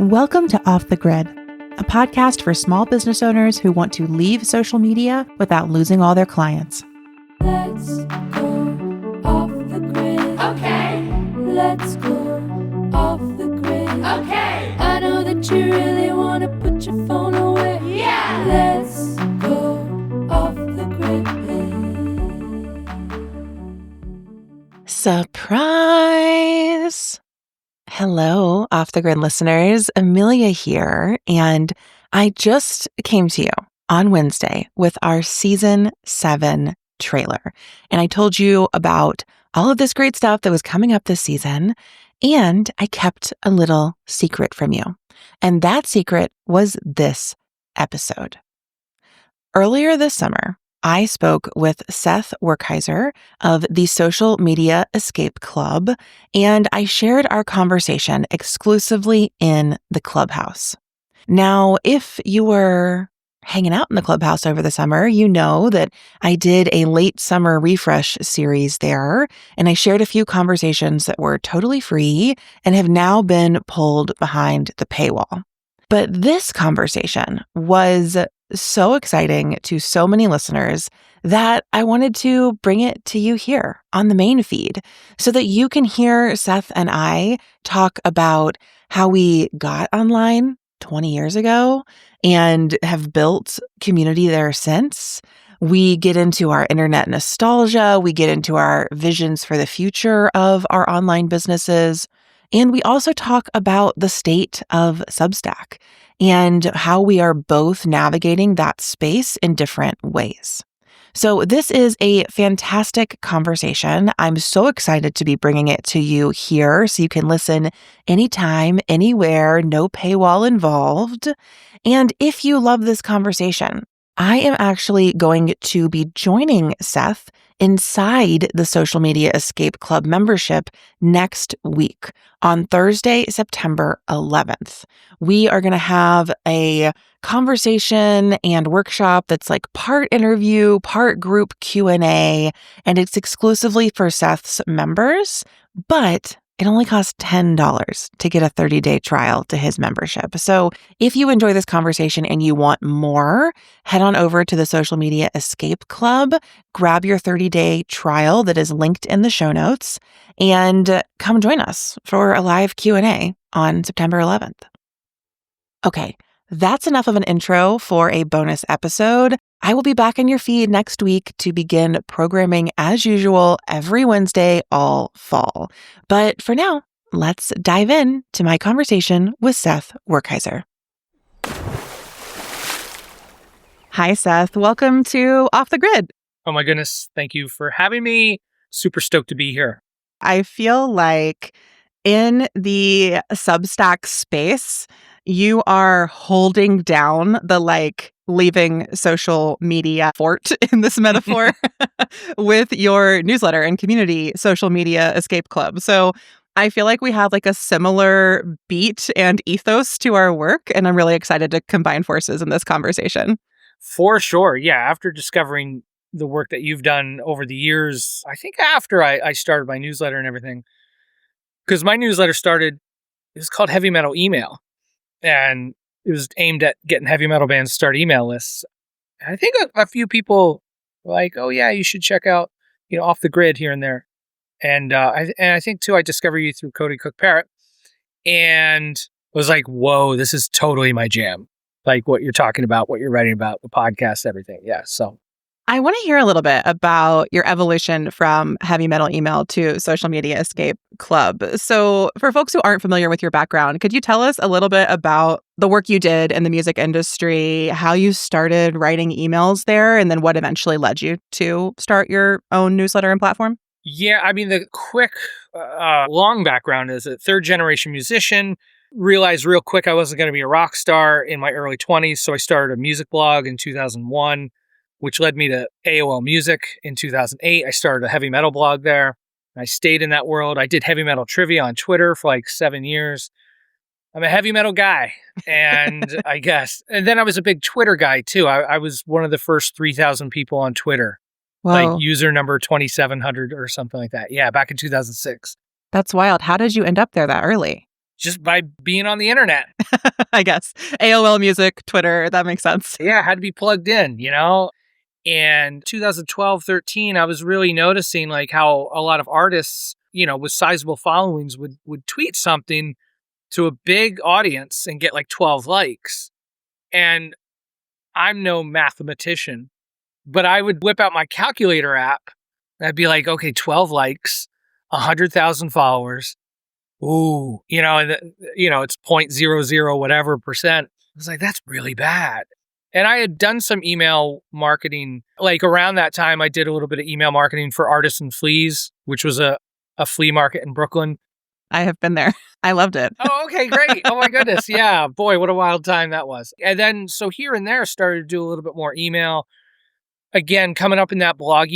Welcome to Off the Grid, a podcast for small business owners who want to leave social media without losing all their clients. Let's go off the grid. Okay. Let's go off the grid. Okay. I know that you really want to put your phone away. Yeah. Let's go off the grid. Surprise! Hello, Off the Grid listeners. Amelia here, and I just came to you on Wednesday with our Season 7 trailer. And I told you about all of this great stuff that was coming up this season, and I kept a little secret from you. And that secret was this episode. Earlier this summer, I spoke with Seth Werkheiser of the Social Media Escape Club, and I shared our conversation exclusively in the Clubhouse. Now, if you were hanging out in the Clubhouse over the summer, you know that I did a late summer refresh series there, and I shared a few conversations that were totally free and have now been pulled behind the paywall. But this conversation was so exciting to so many listeners that I wanted to bring it to you here on the main feed so that you can hear Seth and I talk about how we got online 20 years ago and have built community there since. We get into our internet nostalgia. We get into our visions for the future of our online businesses. And we also talk about the state of Substack and how we are both navigating that space in different ways. So this is a fantastic conversation. I'm so excited to be bringing it to you here so you can listen anytime, anywhere, no paywall involved. And if you love this conversation, I am actually going to be joining Seth inside the Social Media Escape Club membership next week on Thursday, September 11th. We are going to have a conversation and workshop that's like part interview, part group Q&A, and it's exclusively for Seth's members, but it only costs $10 to get a 30-day trial to his membership. So if you enjoy this conversation and you want more, head on over to the Social Media Escape Club, grab your 30-day trial that is linked in the show notes, and come join us for a live Q&A on September 11th. Okay, that's enough of an intro for a bonus episode. I will be back in your feed next week to begin programming as usual every Wednesday all fall. But for now, let's dive in to my conversation with Seth Werkheiser. Hi, Seth. Welcome to Off the Grid. Oh my goodness. Thank you for having me. Super stoked to be here. I feel like in the Substack space, you are holding down the leaving social media fort in this metaphor with your newsletter and community Social Media Escape Club. So I feel like we have a similar beat and ethos to our work, and I'm really excited to combine forces in this conversation. For sure. Yeah. After discovering the work that you've done over the years, I think after I started my newsletter and everything, because my newsletter started, it was called Heavy Metal Email. And it was aimed at getting heavy metal bands to start email lists. I think a few people were like, oh yeah, you should check out, Off the Grid here and there. And I think too, I discovered you through Cody Cook Parrott and was like, whoa, this is totally my jam. Like what you're talking about, what you're writing about, the podcast, everything. Yeah. So I want to hear a little bit about your evolution from Heavy Metal Email to Social Media Escape Club. So for folks who aren't familiar with your background, could you tell us a little bit about the work you did in the music industry, how you started writing emails there, and then what eventually led you to start your own newsletter and platform? Yeah, I mean, the quick, long background is a third-generation musician. Realized real quick I wasn't going to be a rock star in my early 20s, so I started a music blog in 2001. Which led me to AOL Music in 2008. I started a heavy metal blog there. I stayed in that world. I did heavy metal trivia on Twitter for 7 years. I'm a heavy metal guy, and I guess. And then I was a big Twitter guy, too. I was one of the first 3,000 people on Twitter. Whoa. User number 2,700 or something like that. Yeah, back in 2006. That's wild. How did you end up there that early? just by being on the internet. I guess. AOL Music, Twitter, that makes sense. Yeah, I had to be plugged in, you know? And 2012, 13, I was really noticing like how a lot of artists, you know, with sizable followings would tweet something to a big audience and get like 12 likes. And I'm no mathematician, but I would whip out my calculator app. And I'd be like, okay, 12 likes, 100,000 followers. Ooh, you know, and it's 0.00 whatever percent. I was like, that's really bad. And I had done some email marketing. Like around that time, I did a little bit of email marketing for Artisan Fleas, which was a flea market in Brooklyn. I have been there. I loved it. Oh, okay, great. Oh my goodness. Yeah. Boy, what a wild time that was. And then, so here and there, started to do a little bit more email. Again, coming up in that blog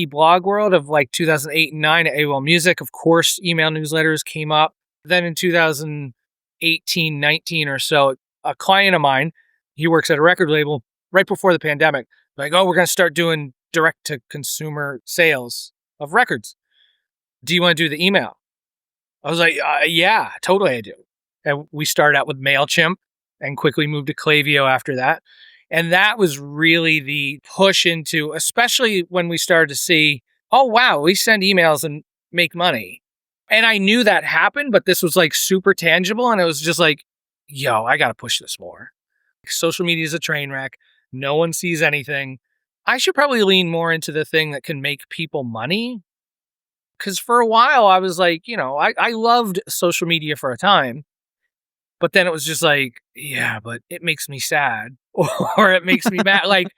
world of like 2008 and 9 at AOL Music, of course, email newsletters came up. Then in 2018, 19 or so, a client of mine, he works at a record label right before the pandemic, like, oh, we're going to start doing direct to consumer sales of records. Do you want to do the email? I was like, yeah, totally I do. And we started out with MailChimp and quickly moved to Klaviyo after that. And that was really the push into, especially when we started to see, oh, wow, we send emails and make money. And I knew that happened, but this was like super tangible. And it was just like, yo, I got to push this more. Social media is a train wreck. No one sees anything. I should probably lean more into the thing that can make people money. Because for a while, I was like, you know, I loved social media for a time. But then it was just like, yeah, but it makes me sad or it makes me mad, like,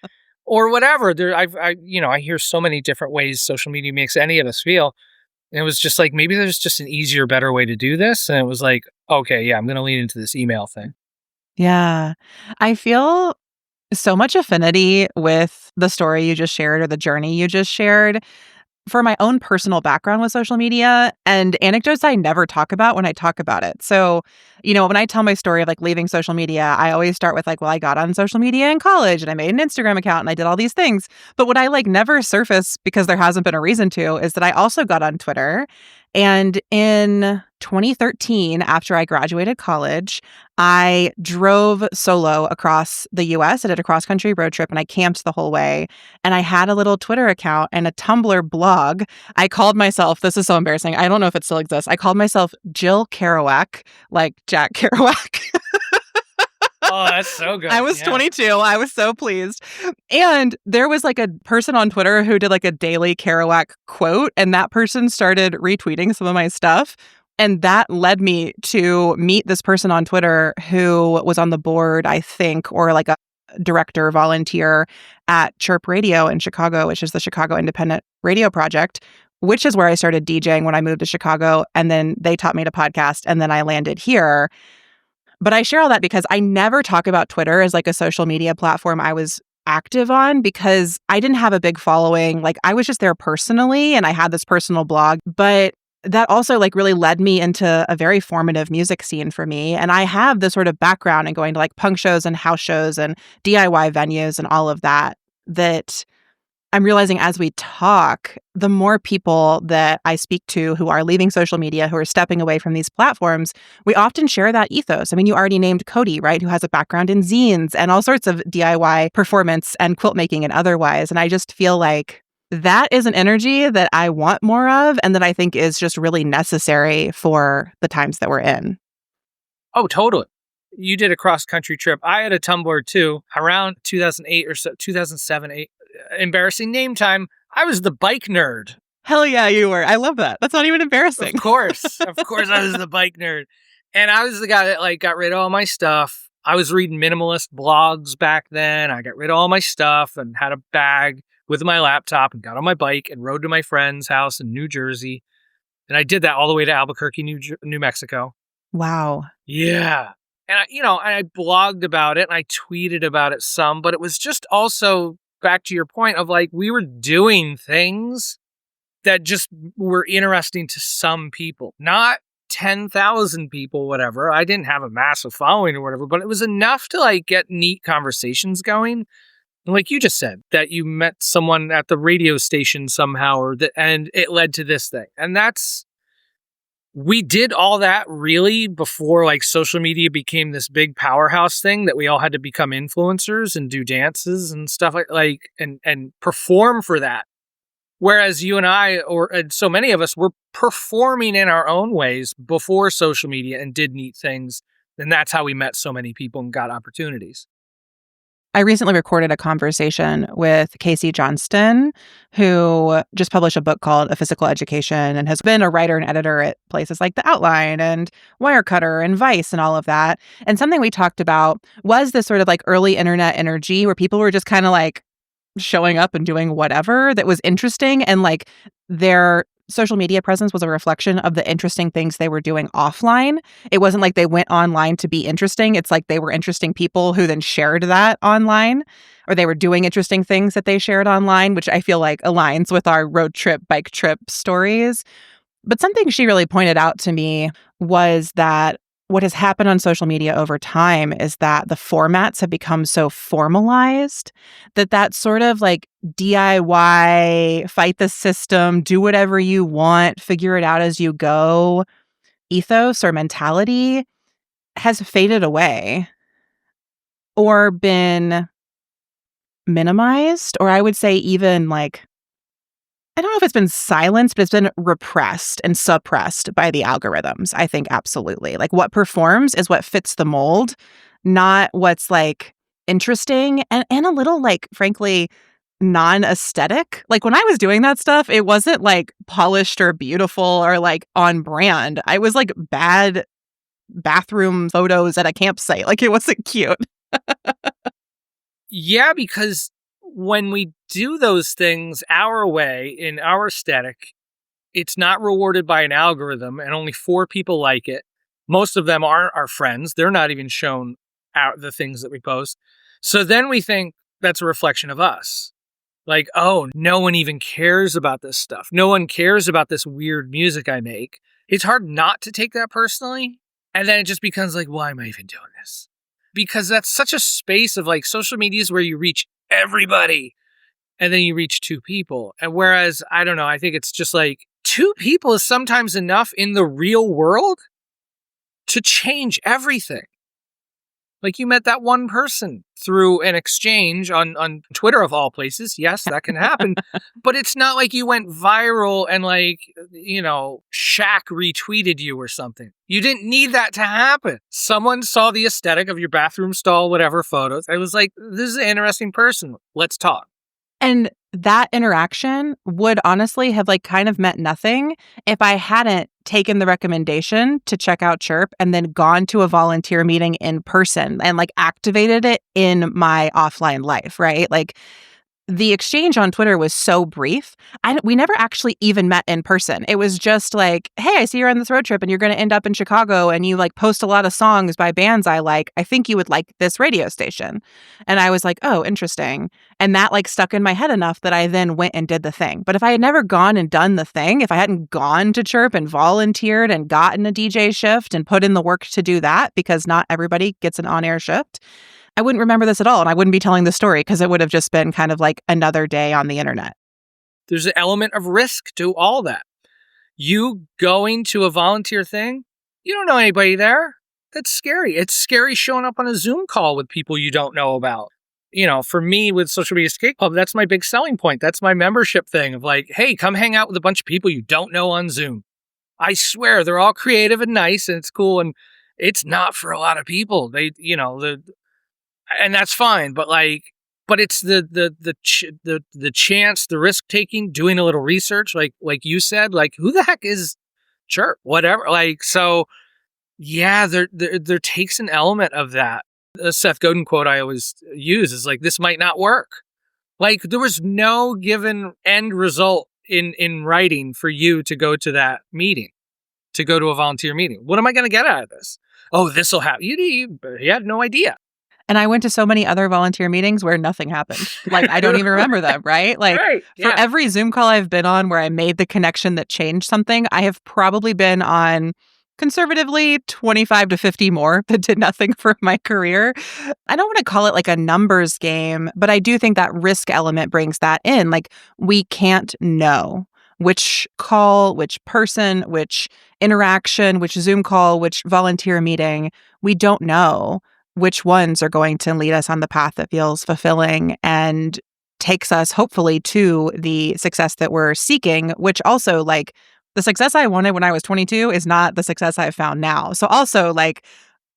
or whatever. I hear so many different ways social media makes any of us feel. And it was just like, maybe there's just an easier, better way to do this. And it was like, okay, yeah, I'm going to lean into this email thing. Yeah. I feel so much affinity with the story you just shared or the journey you just shared. For my own personal background with social media and anecdotes I never talk about when I talk about it. So, when I tell my story of like leaving social media, I always start with like, well, I got on social media in college and I made an Instagram account and I did all these things. But what I like never surface because there hasn't been a reason to is that I also got on Twitter. And in 2013, after I graduated college, I drove solo across the US. I did a cross-country road trip and I camped the whole way. And I had a little Twitter account and a Tumblr blog. I called myself, this is so embarrassing, I don't know if it still exists. I called myself Jill Kerouac, like Jack Kerouac. Oh, that's so good. I was 22. I was so pleased. And there was like a person on Twitter who did like a daily Kerouac quote, and that person started retweeting some of my stuff. And that led me to meet this person on Twitter who was on the board, I think, or like a director volunteer at Chirp Radio in Chicago, which is the Chicago Independent Radio Project, which is where I started DJing when I moved to Chicago. And then they taught me to podcast, and then I landed here. But I share all that because I never talk about Twitter as like a social media platform I was active on because I didn't have a big following. Like I was just there personally and I had this personal blog, but that also like really led me into a very formative music scene for me. And I have this sort of background in going to like punk shows and house shows and DIY venues and all of that, that I'm realizing as we talk, the more people that I speak to who are leaving social media, who are stepping away from these platforms, we often share that ethos. I mean, you already named Cody, right? Who has a background in zines and all sorts of DIY performance and quilt making and otherwise. And I just feel like that is an energy that I want more of and that I think is just really necessary for the times that we're in. Oh, totally. You did a cross-country trip. I had a Tumblr too, around 2008 or so, 2007, 8. Embarrassing name time. I was the bike nerd. Hell yeah, you were. I love that. That's not even embarrassing. Of course I was the bike nerd. And I was the guy that like got rid of all my stuff. I was reading minimalist blogs back then. I got rid of all my stuff and had a bag with my laptop and got on my bike and rode to my friend's house in New Jersey. And I did that all the way to Albuquerque, New Mexico. Wow. Yeah. And I blogged about it and I tweeted about it some, but it was just also back to your point of like, we were doing things that just were interesting to some people, not 10,000 people, whatever. I didn't have a massive following or whatever, but it was enough to like get neat conversations going. And like you just said, that you met someone at the radio station somehow, and it led to this thing. And that's we did all that really before like social media became this big powerhouse thing that we all had to become influencers and do dances and stuff like and perform for that. Whereas you and I, and so many of us, were performing in our own ways before social media and did neat things. And that's how we met so many people and got opportunities. I recently recorded a conversation with Casey Johnston, who just published a book called A Physical Education and has been a writer and editor at places like The Outline and Wirecutter and Vice and all of that. And something we talked about was this sort of like early internet energy where people were just kind of like showing up and doing whatever that was interesting, and like their social media presence was a reflection of the interesting things they were doing offline. It wasn't like they went online to be interesting. It's like they were interesting people who then shared that online, or they were doing interesting things that they shared online, which I feel like aligns with our road trip, bike trip stories. But something she really pointed out to me was that what has happened on social media over time is that the formats have become so formalized that sort of like DIY, fight the system, do whatever you want, figure it out as you go ethos or mentality has faded away or been minimized, or I would say even like, I don't know if it's been silenced, but it's been repressed and suppressed by the algorithms. I think absolutely. Like what performs is what fits the mold, not what's like interesting and a little like, frankly, non-aesthetic. Like when I was doing that stuff, it wasn't like polished or beautiful or like on brand. I was like bad bathroom photos at a campsite. Like it wasn't cute. Yeah, because when we do those things our way, in our aesthetic, it's not rewarded by an algorithm, and only 4 people like it. Most of them aren't our friends. They're not even shown out the things that we post. So then we think that's a reflection of us. Like, oh, no one even cares about this stuff. No one cares about this weird music I make. It's hard not to take that personally. And then it just becomes like, why am I even doing this? Because that's such a space of like social media is where you reach everybody and then you reach 2 people. And whereas, I don't know, I think it's just like 2 people is sometimes enough in the real world to change everything. Like you met that one person through an exchange on Twitter of all places. Yes, that can happen. But it's not like you went viral and like, you know, Shaq retweeted you or something. You didn't need that to happen. Someone saw the aesthetic of your bathroom stall, whatever photos. I was like, this is an interesting person. Let's talk. And that interaction would honestly have like kind of meant nothing if I hadn't taken the recommendation to check out Chirp and then gone to a volunteer meeting in person and like activated it in my offline life, right? Like the exchange on Twitter was so brief. We never actually even met in person. It was just like, hey, I see you're on this road trip and you're going to end up in Chicago and you like post a lot of songs by bands I like. I think you would like this radio station. And I was like, oh, interesting. And that like stuck in my head enough that I then went and did the thing. But if I had never gone and done the thing, if I hadn't gone to Chirp and volunteered and gotten a DJ shift and put in the work to do that, because not everybody gets an on-air shift, I wouldn't remember this at all. And I wouldn't be telling the story because it would have just been kind of like another day on the internet. There's an element of risk to all that. You going to a volunteer thing, you don't know anybody there. That's scary. It's scary showing up on a Zoom call with people you don't know about. You know, for me with Social Media Skate Club, that's my big selling point. That's my membership thing of like, hey, come hang out with a bunch of people you don't know on Zoom. I swear they're all creative and nice and it's cool. And it's not for a lot of people. They, you know, and that's fine, but it's the chance, the risk taking, doing a little research, like you said, like who the heck is Chirp, whatever, like so. Yeah, there takes an element of that. The Seth Godin quote I always use is like, this might not work. Like there was no given end result in writing for you to go to that meeting, to go to a volunteer meeting. What am I going to get out of this? Oh, this will happen. You had no idea. And I went to so many other volunteer meetings where nothing happened. Like, I don't even remember them, right? Like, right, yeah. For every Zoom call I've been on where I made the connection that changed something, I have probably been on, conservatively, 25 to 50 more that did nothing for my career. I don't want to call it like a numbers game, but I do think that risk element brings that in. Like, we can't know which call, which person, which interaction, which Zoom call, which volunteer meeting. We don't know which ones are going to lead us on the path that feels fulfilling and takes us hopefully to the success that we're seeking, which also like the success I wanted when I was 22 is not the success I've found now. So also like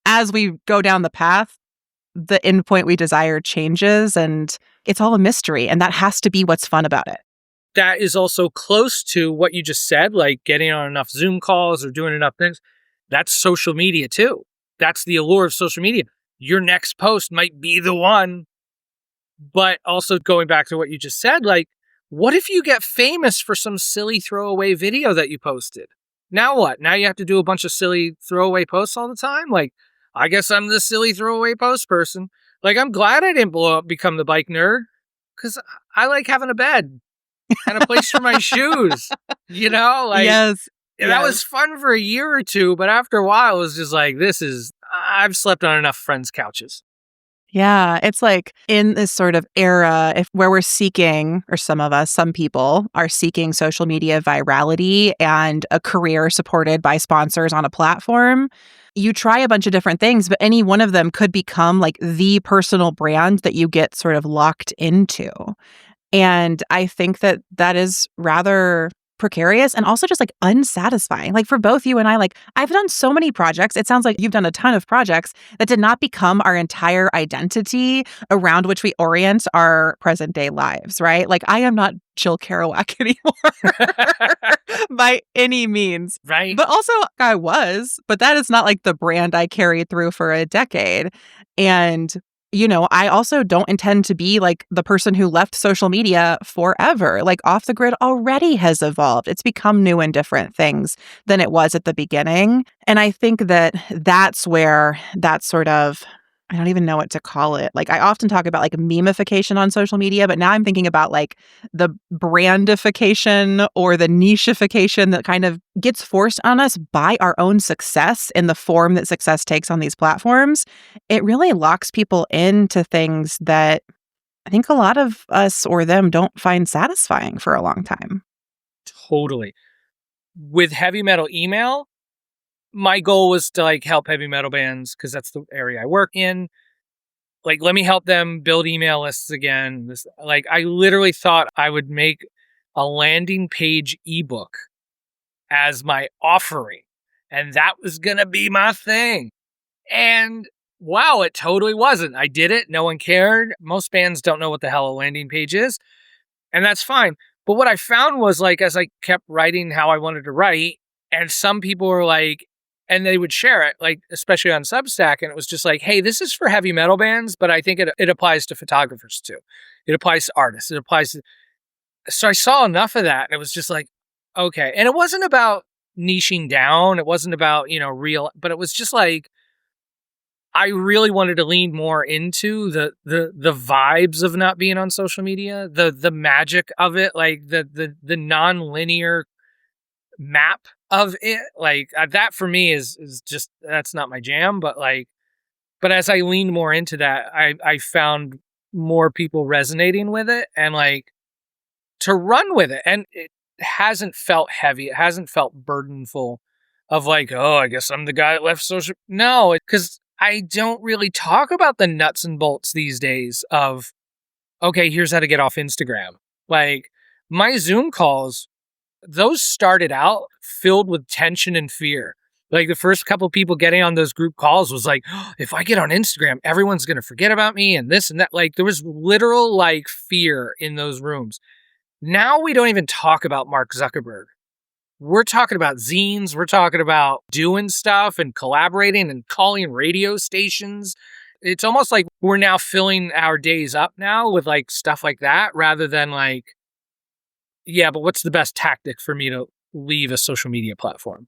as we go down the path, the endpoint we desire changes and it's all a mystery. And that has to be what's fun about it. That is also close to what you just said, like getting on enough Zoom calls or doing enough things. That's social media too. That's the allure of social media. Your next post might be the one. But also going back to what you just said, like, what if you get famous for some silly throwaway video that you posted? Now what? Now you have to do a bunch of silly throwaway posts all the time? Like, I guess I'm the silly throwaway post person. Like, I'm glad I didn't blow up, become the bike nerd, because I like having a bed and a place for my shoes. You know? Like, Yes. that was fun for a year or two, but after a while, it was just like, I've slept on enough friends' couches. Yeah, it's like in this sort of era where we're seeking, or some people are seeking social media virality and a career supported by sponsors on a platform. You try a bunch of different things, but any one of them could become like the personal brand that you get sort of locked into. And I think that that is rather precarious and also just like unsatisfying. Like for both you and I, like I've done so many projects. It sounds like you've done a ton of projects that did not become our entire identity around which we orient our present day lives, right? Like I am not Jill Kerouac anymore by any means. Right. But also I was, but that is not like the brand I carried through for a decade. And you know, I also don't intend to be like the person who left social media forever. Like Off the Grid already has evolved. It's become new and different things than it was at the beginning. And I think that that's where that sort of, I don't even know what to call it. Like I often talk about like memification on social media, but now I'm thinking about like the brandification or the nicheification that kind of gets forced on us by our own success in the form that success takes on these platforms. It really locks people into things that I think a lot of us or them don't find satisfying for a long time. Totally. With heavy metal email, my goal was to like help heavy metal bands because that's the area I work in. Like, let me help them build email lists again. Like, I literally thought I would make a landing page ebook as my offering, and that was gonna be my thing. And wow, it totally wasn't. I did it. No one cared. Most bands don't know what the hell a landing page is, and that's fine. But what I found was like, as I kept writing how I wanted to write, and some people were like, and they would share it, like, especially on Substack. And it was just like, hey, this is for heavy metal bands, but I think it applies to photographers too. It applies to artists. It applies to... So I saw enough of that. And it was just like, okay. And it wasn't about niching down. It wasn't about, real, but it was just like, I really wanted to lean more into the vibes of not being on social media, the magic of it, like the non-linear map of it. Like that for me is just, that's not my jam. But as I leaned more into that, I found more people resonating with it and like to run with it. And it hasn't felt heavy. It hasn't felt burdenful of like, oh, I guess I'm the guy that left social. No, because I don't really talk about the nuts and bolts these days of, okay, here's how to get off Instagram. Like my Zoom calls, those started out filled with tension and fear. Like the first couple of people getting on those group calls was like, oh, if I get on Instagram, everyone's going to forget about me and this and that. Like there was literal like fear in those rooms. Now we don't even talk about Mark Zuckerberg. We're talking about zines. We're talking about doing stuff and collaborating and calling radio stations. It's almost like we're now filling our days up now with like stuff like that rather than like, yeah, but what's the best tactic for me to leave a social media platform?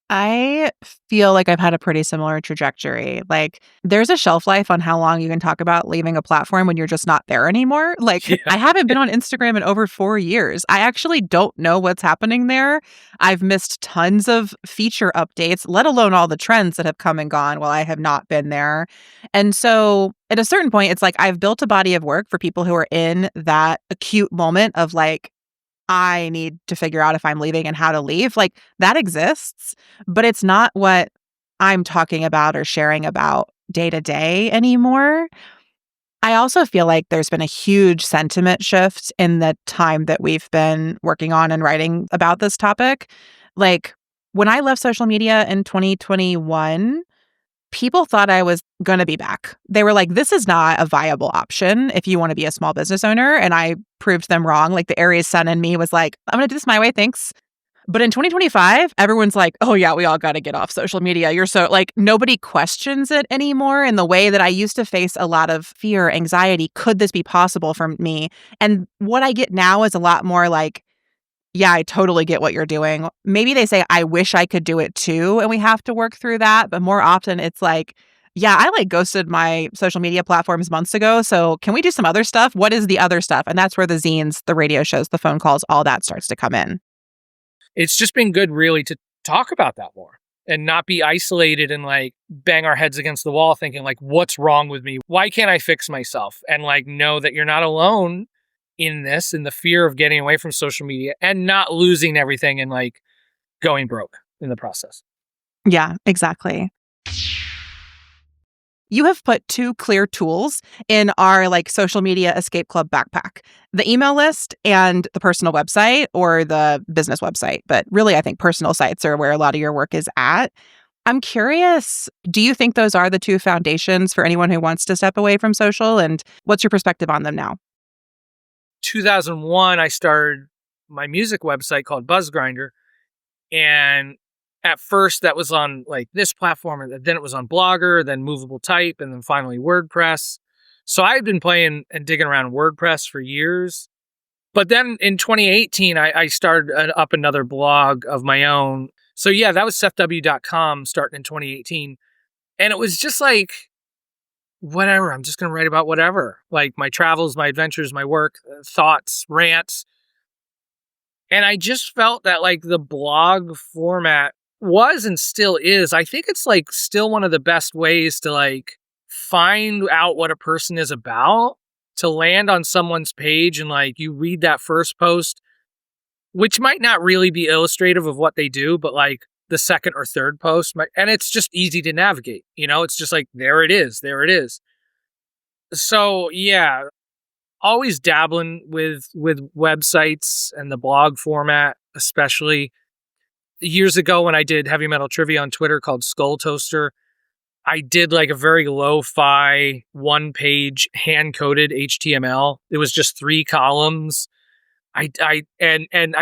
I feel like I've had a pretty similar trajectory. Like there's a shelf life on how long you can talk about leaving a platform when you're just not there anymore. Like I haven't been on Instagram in over 4 years. I actually don't know what's happening there. I've missed tons of feature updates, let alone all the trends that have come and gone while I have not been there. And so at a certain point, it's like I've built a body of work for people who are in that acute moment of like, I need to figure out if I'm leaving and how to leave. Like that exists, but it's not what I'm talking about or sharing about day to day anymore. I also feel like there's been a huge sentiment shift in the time that we've been working on and writing about this topic. Like when I left social media in 2021, people thought I was going to be back. They were like, this is not a viable option if you want to be a small business owner. And I proved them wrong. Like the Aries sun in me was like, I'm going to do this my way. Thanks. But in 2025, everyone's like, oh, yeah, we all got to get off social media. You're so like nobody questions it anymore in the way that I used to face a lot of fear, anxiety. Could this be possible for me? And what I get now is a lot more like, yeah, I totally get what you're doing. Maybe they say, I wish I could do it too. And we have to work through that. But more often it's like, yeah, I like ghosted my social media platforms months ago. So can we do some other stuff? What is the other stuff? And that's where the zines, the radio shows, the phone calls, all that starts to come in. It's just been good really to talk about that more and not be isolated and like bang our heads against the wall thinking like, what's wrong with me? Why can't I fix myself? And like, know that you're not alone in this, in the fear of getting away from social media and not losing everything and like going broke in the process. Yeah, exactly. You have put two clear tools in our like social media escape club backpack, the email list and the personal website or the business website. But really, I think personal sites are where a lot of your work is at. I'm curious, do you think those are the two foundations for anyone who wants to step away from social? And what's your perspective on them now? 2001, I started my music website called BuzzGrinder. And at first that was on like this platform, and then it was on Blogger, then Movable Type, and then finally WordPress. So I had been playing and digging around WordPress for years. But then in 2018, I started up another blog of my own. So yeah, that was SethW.com starting in 2018. And it was just like, whatever, I'm just going to write about whatever. Like my travels, my adventures, my work, thoughts, rants. And I just felt that like the blog format was and still is, I think it's like still one of the best ways to like find out what a person is about, to land on someone's page and like you read that first post, which might not really be illustrative of what they do, but like the second or third post might, and it's just easy to navigate, you know, it's just like, there it is. So yeah, always dabbling with websites and the blog format, especially. Years ago when I did heavy metal trivia on Twitter called Skull Toaster, I did like a very lo-fi, one-page hand-coded HTML. It was just 3 columns. I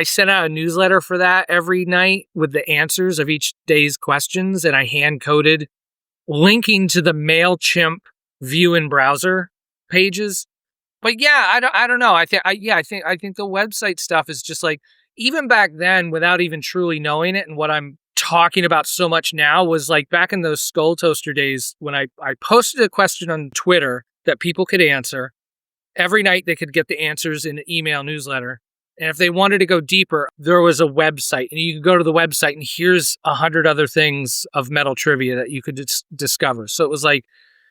sent out a newsletter for that every night with the answers of each day's questions, and I hand-coded linking to the MailChimp view in browser pages. But yeah, I don't know. I think the website stuff is just like, even back then, without even truly knowing it, and what I'm talking about so much now was like back in those Skull Toaster days when I posted a question on Twitter that people could answer. Every night they could get the answers in an email newsletter. And if they wanted to go deeper, there was a website, and you could go to the website and here's 100 other things of metal trivia that you could discover. So it was like,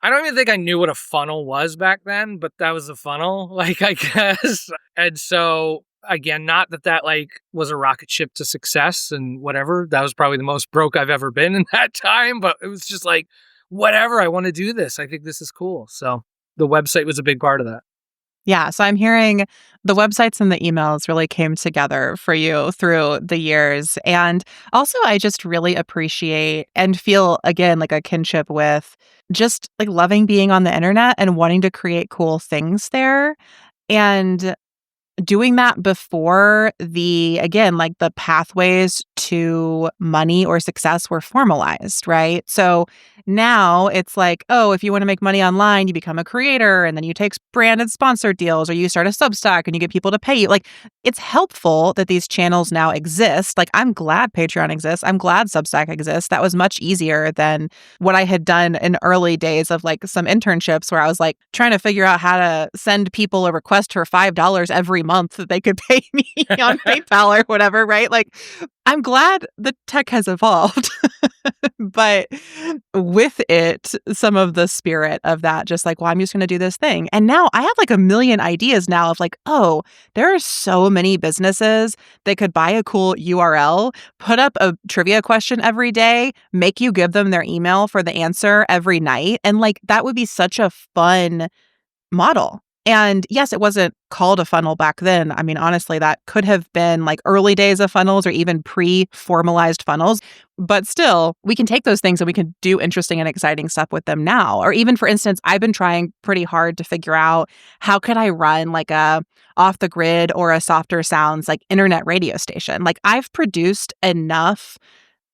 I don't even think I knew what a funnel was back then, but that was a funnel, like, I guess. And so again, not that like was a rocket ship to success and whatever. That was probably the most broke I've ever been in that time, but it was just like, whatever, I want to do this. I think this is cool. So the website was a big part of that. Yeah. So I'm hearing the websites and the emails really came together for you through the years. And also, I just really appreciate and feel, again, like a kinship with just like loving being on the internet and wanting to create cool things there. And doing that before again, like the pathways to money or success were formalized, right? So now it's like, oh, if you want to make money online, you become a creator and then you take branded sponsored deals, or you start a Substack and you get people to pay you. Like, it's helpful that these channels now exist. Like, I'm glad Patreon exists. I'm glad Substack exists. That was much easier than what I had done in early days of like some internships where I was like trying to figure out how to send people a request for $5 every month that they could pay me on PayPal or whatever, right? Like, I'm glad the tech has evolved. But with it, some of the spirit of that, just like, well, I'm just going to do this thing. And now I have like a million ideas now of like, oh, there are so many businesses that could buy a cool URL, put up a trivia question every day, make you give them their email for the answer every night. And like, that would be such a fun model. And yes, it wasn't called a funnel back then. I mean, honestly, that could have been like early days of funnels or even pre-formalized funnels. But still, we can take those things and we can do interesting and exciting stuff with them now. Or even, for instance, I've been trying pretty hard to figure out how could I run like a off the grid or a softer sounds like internet radio station. Like I've produced enough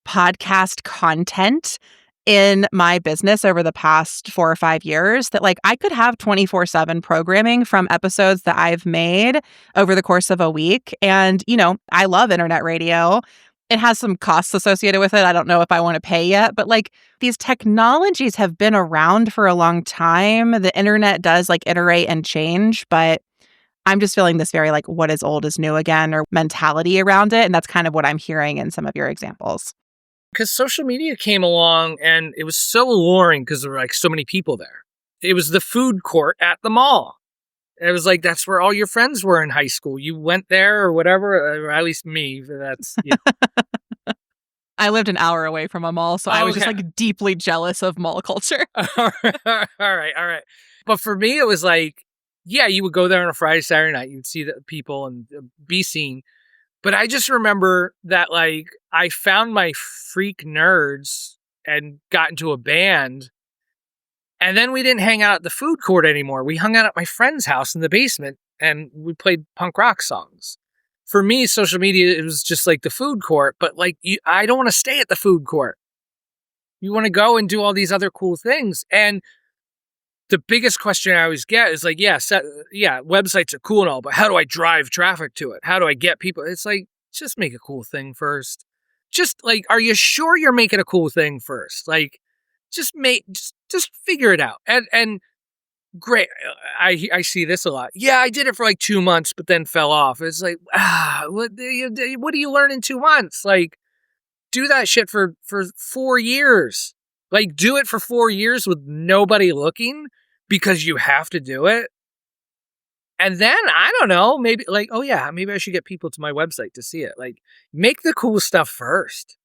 podcast content in my business over the past 4 or 5 years that like I could have 24/7 programming from episodes that I've made over the course of a week. And, you know, I love internet radio. It has some costs associated with it. I don't know if I want to pay yet, but like these technologies have been around for a long time. The internet does like iterate and change, but I'm just feeling this very like what is old is new again or mentality around it. And that's kind of what I'm hearing in some of your examples. Because social media came along and it was so alluring because there were like so many people there. It was the food court at the mall. It was like, that's where all your friends were in high school. You went there or whatever, or at least me. That's, you know. I lived an hour away from a mall, so I was just like deeply jealous of mall culture. All right. But for me, it was like, yeah, you would go there on a Friday, Saturday night. You'd see the people and be seen. But I just remember that, like, I found my freak nerds and got into a band. And then we didn't hang out at the food court anymore. We hung out at my friend's house in the basement and we played punk rock songs. For me, social media, it was just like the food court. But, like, I don't want to stay at the food court. You want to go and do all these other cool things. And the biggest question I always get is like, yeah, websites are cool and all, but how do I drive traffic to it? How do I get people? It's like, just make a cool thing first. Just like, are you sure you're making a cool thing first? Like, just figure it out. And great. I see this a lot. Yeah, I did it for like 2 months, but then fell off. It's like, what do you learn in 2 months? Like, do that shit for 4 years. Like, do it for 4 years with nobody looking because you have to do it. And then, I don't know, maybe like, oh yeah, maybe I should get people to my website to see it. Like, make the cool stuff first.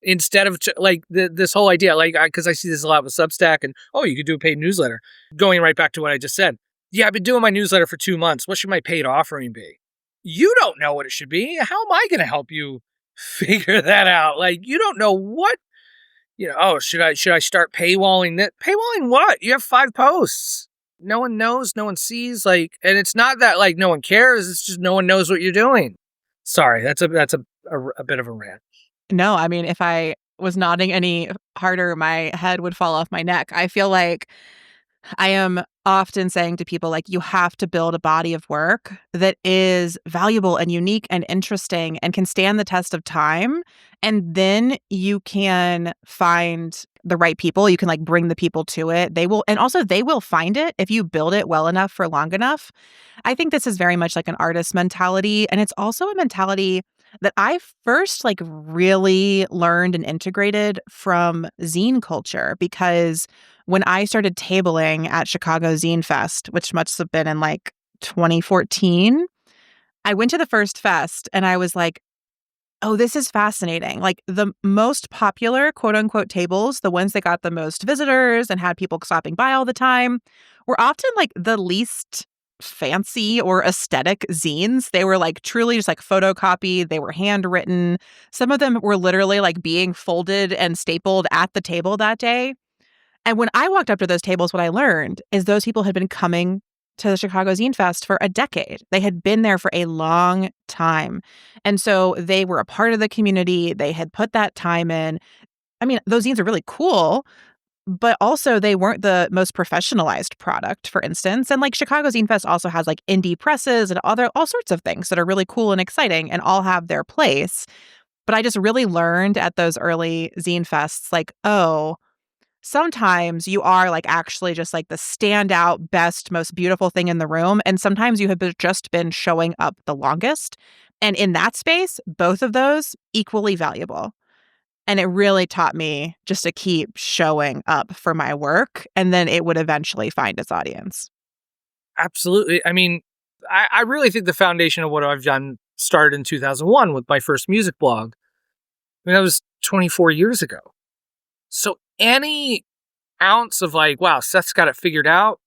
Instead of like this whole idea, like, because I see this a lot with Substack and, oh, you could do a paid newsletter. Going right back to what I just said. Yeah, I've been doing my newsletter for 2 months. What should my paid offering be? You don't know what it should be. How am I going to help you figure that out? Like, you don't know what. You know, oh, should I start paywalling that? Paywalling what? You have 5 posts. No one knows, no one sees, like, and it's not that like no one cares, it's just no one knows what you're doing. Sorry, that's a bit of a rant. No, I mean, if I was nodding any harder, my head would fall off my neck. I feel like I am often saying to people, like, you have to build a body of work that is valuable and unique and interesting and can stand the test of time. And then you can find the right people. You can like bring the people to it. They will find it if you build it well enough for long enough. I think this is very much like an artist mentality. And it's also a mentality that I first like really learned and integrated from zine culture, because when I started tabling at Chicago Zine Fest, which must have been in like 2014, I went to the first fest and I was like, oh, this is fascinating. Like the most popular quote unquote tables, the ones that got the most visitors and had people stopping by all the time, were often like the least fancy or aesthetic zines. They were like truly just like photocopied. They were handwritten. Some of them were literally like being folded and stapled at the table that day. And when I walked up to those tables, what I learned is those people had been coming to the Chicago Zine Fest for a decade. They had been there for a long time. And so they were a part of the community. They had put that time in. I mean, those zines are really cool, but also they weren't the most professionalized product, for instance. And like Chicago Zine Fest also has like indie presses and all sorts of things that are really cool and exciting and all have their place. But I just really learned at those early zine fests, like, oh, sometimes you are like actually just like the standout, best, most beautiful thing in the room. And sometimes you have just been showing up the longest. And in that space, both of those equally valuable. And it really taught me just to keep showing up for my work, and then it would eventually find its audience. Absolutely. I mean, I really think the foundation of what I've done started in 2001 with my first music blog. I mean, that was 24 years ago. So any ounce of like, wow, Seth's got it figured out,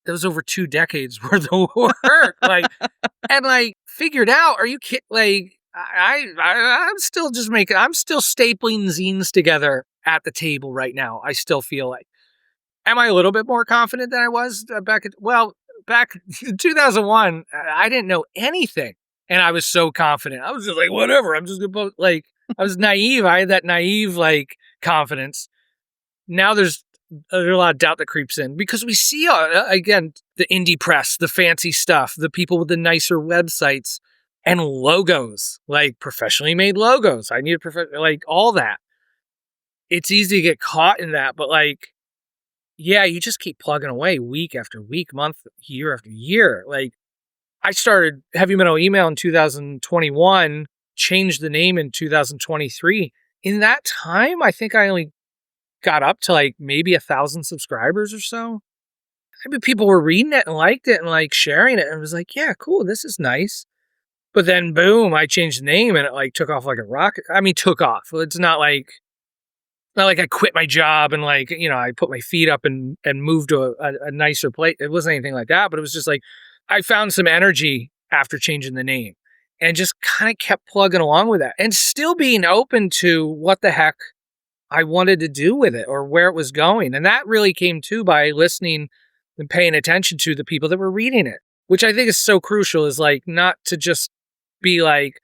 that was over 2 decades worth of work. And figured out, are you kidding? I'm still I'm still stapling zines together at the table right now. I still feel like, am I a little bit more confident than I was back in 2001? I didn't know anything. And I was so confident. I was just like, whatever. I'm just going to I was naive. I had that naive, confidence. Now there's a lot of doubt that creeps in because we see, again, the indie press, the fancy stuff, the people with the nicer websites and logos, professionally made logos. I need all that. It's easy to get caught in that, but yeah, you just keep plugging away week after week, month, year after year. I started Heavy Metal Email in 2021, changed the name in 2023. In that time, I think I only got up to maybe 1,000 subscribers or so. I mean, people were reading it and liked it and sharing it. And it was yeah, cool. This is nice. But then boom, I changed the name and it took off like a rocket. I mean, took off. It's not like I quit my job and I put my feet up and moved to a nicer place. It wasn't anything like that, but it was just I found some energy after changing the name and just kind of kept plugging along with that and still being open to what the heck I wanted to do with it or where it was going. And that really came to by listening and paying attention to the people that were reading it, which I think is so crucial, is not to just be like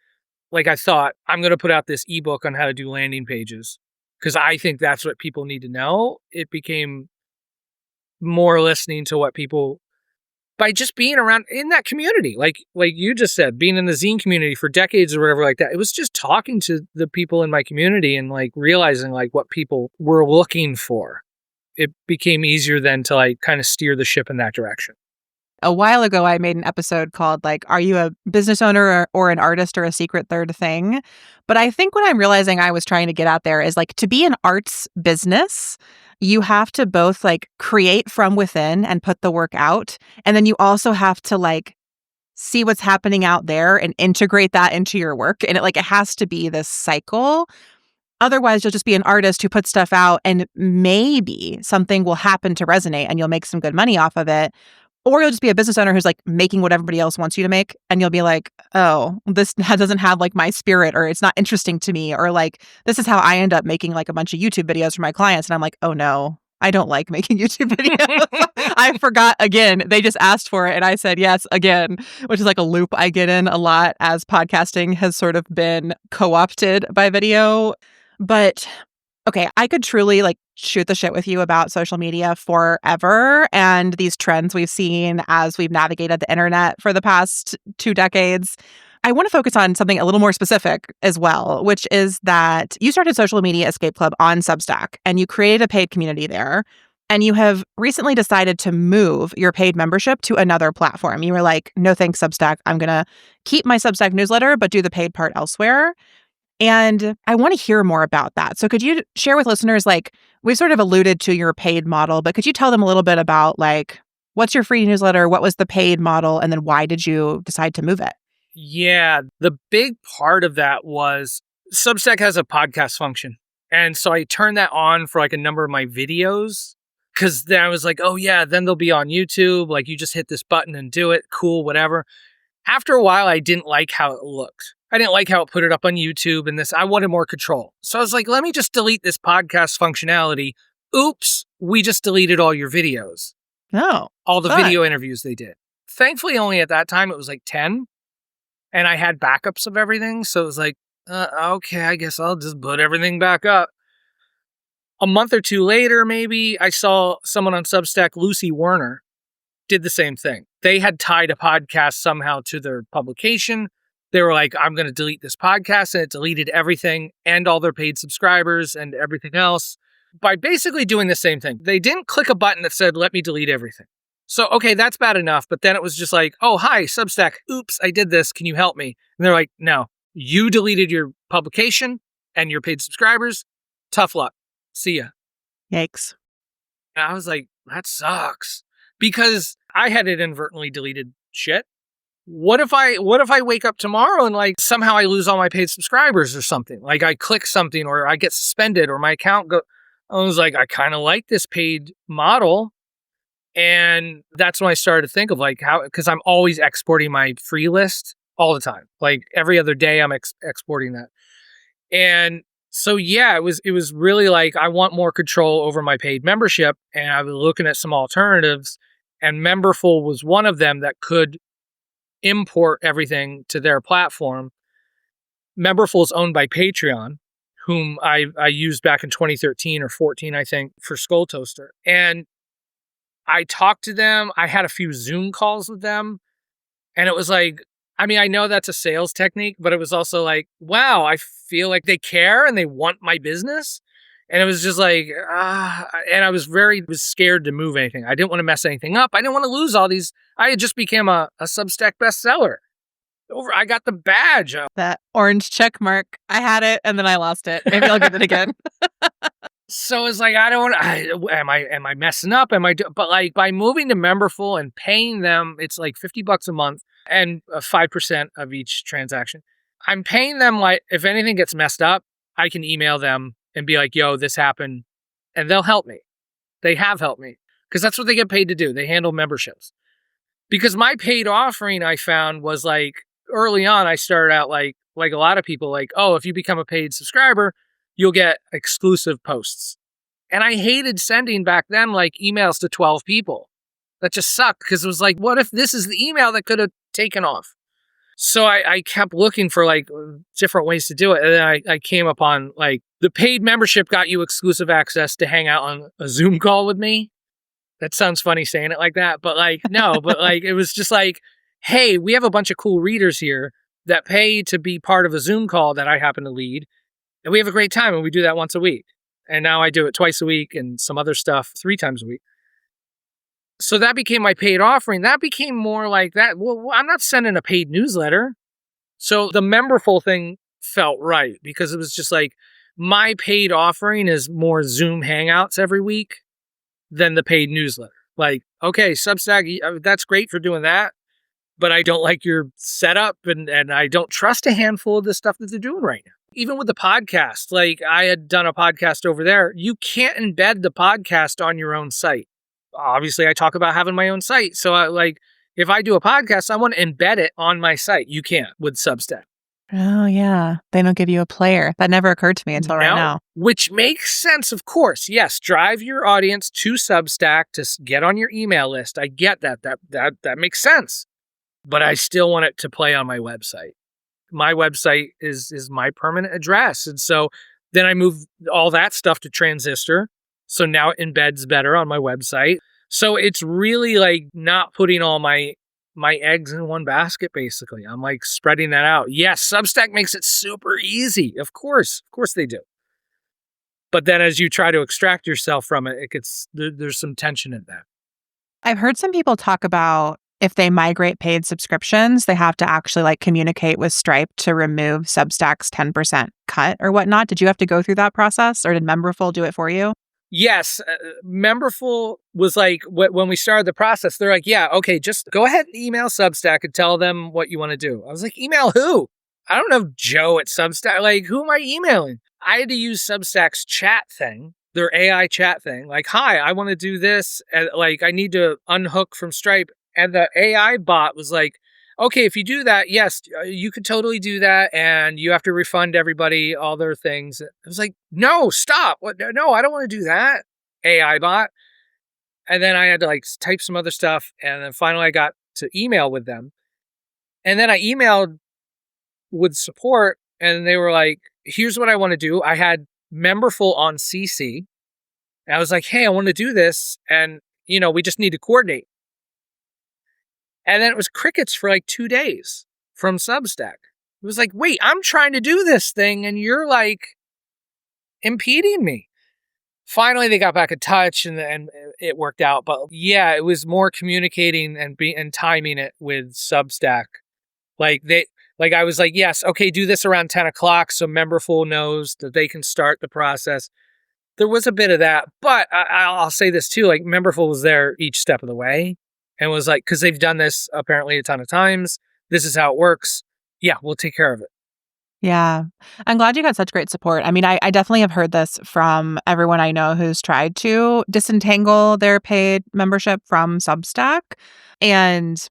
I thought, I'm going to put out this ebook on how to do landing pages because I think that's what people need to know. It became more listening to what people, by just being around in that community, like you just said, being in the zine community for decades or whatever like that. It was just talking to the people in my community and realizing what people were looking for. It became easier then to kind of steer the ship in that direction. A while ago, I made an episode called are you a business owner or an artist or a secret third thing? But I think what I'm realizing I was trying to get out there is to be an arts business, you have to both create from within and put the work out. And then you also have to see what's happening out there and integrate that into your work. And it has to be this cycle. Otherwise, you'll just be an artist who puts stuff out and maybe something will happen to resonate and you'll make some good money off of it. Or you'll just be a business owner who's making what everybody else wants you to make. And you'll be oh, this doesn't have my spirit, or it's not interesting to me. Or this is how I end up making a bunch of YouTube videos for my clients. And I'm oh no, I don't like making YouTube videos. I forgot again. They just asked for it. And I said yes again, which is a loop I get in a lot as podcasting has sort of been co-opted by video. But okay, I could truly shoot the shit with you about social media forever and these trends we've seen as we've navigated the internet for the past 2 decades. I want to focus on something a little more specific as well, which is that you started Social Media Escape Club on Substack and you created a paid community there. And you have recently decided to move your paid membership to another platform. You were no thanks, Substack. I'm going to keep my Substack newsletter, but do the paid part elsewhere. And I want to hear more about that. So could you share with listeners, we sort of alluded to your paid model, but could you tell them a little bit about what's your free newsletter? What was the paid model? And then why did you decide to move it? Yeah, the big part of that was Substack has a podcast function. And so I turned that on for a number of my videos because then I was oh yeah, then they'll be on YouTube. You just hit this button and do it. Cool, whatever. After a while, I didn't like how it looked. I didn't like how it put it up on YouTube and this. I wanted more control. So I was let me just delete this podcast functionality. Oops, we just deleted all your videos. Oh, all the video interviews they did. Thankfully, only at that time, it was 10. And I had backups of everything. So it was okay, I guess I'll just put everything back up. A month or two later, maybe, I saw someone on Substack, Lucy Werner, did the same thing. They had tied a podcast somehow to their publication. They were I'm going to delete this podcast, and it deleted everything and all their paid subscribers and everything else. by basically doing the same thing. They didn't click a button that said, let me delete everything. So, okay, that's bad enough. But then it was just like, oh, hi, Substack. Oops, I did this. Can you help me? And they're like, no, you deleted your publication and your paid subscribers. Tough luck. See ya. Yikes. And I was like, that sucks. Because I had inadvertently deleted shit. What if I wake up tomorrow and like somehow I lose all my paid subscribers or something? Like I click something or I get suspended or my account I was like, I kind of like this paid model. And that's when I started to think of like how, because I'm always exporting my free list all the time. Like every other day I'm exporting that. And so, yeah, it was really like, I want more control over my paid membership. And I was looking at some alternatives, and Memberful was one of them that could import everything to their platform. Memberful is owned by Patreon, whom I used back in 2013 or 14, I think, for Skull Toaster. And I talked to them. I had a few Zoom calls with them. And it was like, I mean, I know that's a sales technique, but it was also like, wow, I feel like they care and they want my business. And it was just like, and I was scared to move anything. I didn't want to mess anything up. I didn't want to lose all these. I had just become a Substack bestseller. I got the badge. That orange check mark. I had it and then I lost it. Maybe I'll get it again. So it's like, am I messing up? But like by moving to Memberful and paying them, it's like $50 a month and 5% of each transaction. I'm paying them like, if anything gets messed up, I can email them and be like, yo, this happened. And they'll help me. They have helped me because that's what they get paid to do. They handle memberships. Because my paid offering, I found, was like, early on, I started out like a lot of people, like, oh, if you become a paid subscriber, you'll get exclusive posts. And I hated sending back then like emails to 12 people. That just sucked because it was like, what if this is the email that could have taken off? So I kept looking for like different ways to do it. And then I came upon like the paid membership got you exclusive access to hang out on a Zoom call with me. That sounds funny saying it like that, but like, no, but like, it was just like, hey, we have a bunch of cool readers here that pay to be part of a Zoom call that I happen to lead. And we have a great time, and we do that once a week. And now I do it twice a week and some other stuff 3 times a week. So that became my paid offering. That became more like that. Well, I'm not sending a paid newsletter. So the Memberful thing felt right because it was just like my paid offering is more Zoom hangouts every week than the paid newsletter. Like, okay, Substack, that's great for doing that. But I don't like your setup and I don't trust a handful of the stuff that they're doing right now. Even with the podcast, like I had done a podcast over there, you can't embed the podcast on your own site. Obviously, I talk about having my own site. So if I do a podcast, I want to embed it on my site. You can't with Substack. Oh, yeah. They don't give you a player. That never occurred to me until right now. Which makes sense, of course. Yes, drive your audience to Substack to get on your email list. I get that. That makes sense. But I still want it to play on my website. My website is my permanent address. And so then I moved all that stuff to Transistor. So now it embeds better on my website. So it's really like not putting all my eggs in one basket, basically. I'm like spreading that out. Yes, Substack makes it super easy. Of course they do. But then as you try to extract yourself from it, there's some tension in that. I've heard some people talk about if they migrate paid subscriptions, they have to actually like communicate with Stripe to remove Substack's 10% cut or whatnot. Did you have to go through that process or did Memberful do it for you? Yes. Memberful was like, when we started the process, they're like, yeah, okay, just go ahead and email Substack and tell them what you want to do. I was like, email who? I don't know Joe at Substack. Like, who am I emailing? I had to use Substack's chat thing, their AI chat thing. Like, hi, I want to do this. And like, I need to unhook from Stripe. And the AI bot was like, okay, if you do that, yes, you could totally do that. And you have to refund everybody all their things. I was like, no, stop. What? No, I don't want to do that. AI bot. And then I had to like type some other stuff. And then finally I got to email with them. And then I emailed with support and they were like, here's what I want to do. I had Memberful on CC. And I was like, hey, I want to do this. And, we just need to coordinate. And then it was crickets for like 2 days from Substack. It was like, wait, I'm trying to do this thing and you're like impeding me. finally they got back in touch and it worked out. But yeah, it was more communicating and timing it with Substack. I was like, yes, okay, do this around 10 o'clock so Memberful knows that they can start the process. There was a bit of that, but I'll say this too, like Memberful was there each step of the way and was like, because they've done this apparently a ton of times. This is how it works. Yeah, we'll take care of it. Yeah. I'm glad you got such great support. I mean, I definitely have heard this from everyone I know who's tried to disentangle their paid membership from Substack. And